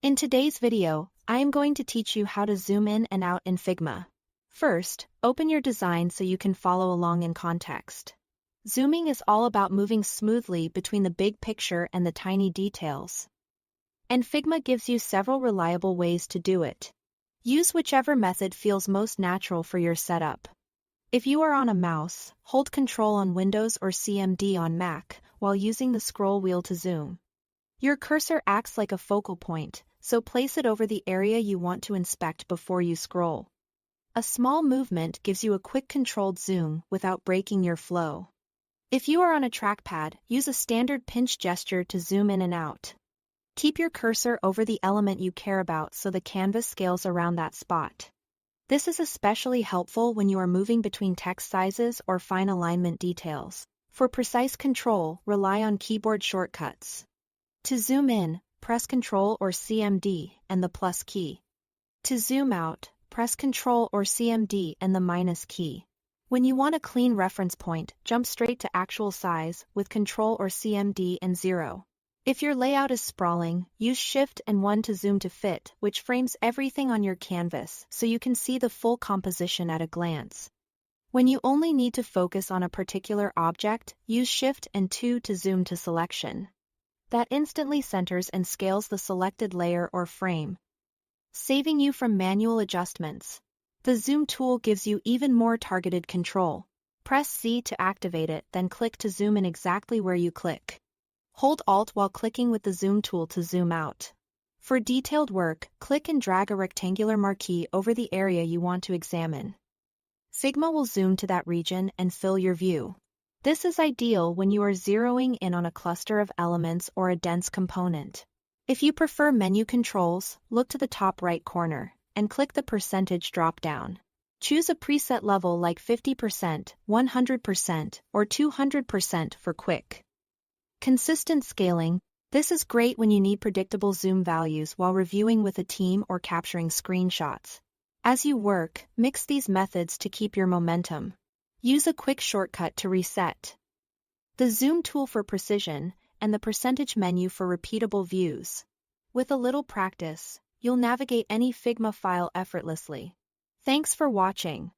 In today's video, I am going to teach you how to zoom in and out in Figma. First, open your design so you can follow along in context. Zooming is all about moving smoothly between the big picture and the tiny details. And Figma gives you several reliable ways to do it. Use whichever method feels most natural for your setup. If you are on a mouse, hold Ctrl on Windows or CMD on Mac while using the scroll wheel to zoom. Your cursor acts like a focal point, so place it over the area you want to inspect before you scroll. A small movement gives you a quick controlled zoom without breaking your flow. If you are on a trackpad, use a standard pinch gesture to zoom in and out. Keep your cursor over the element you care about so the canvas scales around that spot. This is especially helpful when you are moving between text sizes or fine alignment details. For precise control, rely on keyboard shortcuts. To zoom in, press Ctrl or CMD and the plus key. To zoom out, press Ctrl or CMD and the minus key. When you want a clean reference point, jump straight to actual size with Ctrl or CMD and 0. If your layout is sprawling, use Shift and 1 to zoom to fit, which frames everything on your canvas so you can see the full composition at a glance. When you only need to focus on a particular object, use Shift and 2 to zoom to selection. That instantly centers and scales the selected layer or frame, saving you from manual adjustments. The zoom tool gives you even more targeted control. Press Z to activate it, then click to zoom in exactly where you click. Hold Alt while clicking with the zoom tool to zoom out. For detailed work, click and drag a rectangular marquee over the area you want to examine. Figma will zoom to that region and fill your view. This is ideal when you are zeroing in on a cluster of elements or a dense component. If you prefer menu controls, look to the top right corner and click the percentage drop-down. Choose a preset level like 50%, 100%, or 200% for quick, consistent scaling. This is great when you need predictable zoom values while reviewing with a team or capturing screenshots. As you work, mix these methods to keep your momentum. Use a quick shortcut to reset. The zoom tool for precision, and the percentage menu for repeatable views. With a little practice, you'll navigate any Figma file effortlessly. Thanks for watching.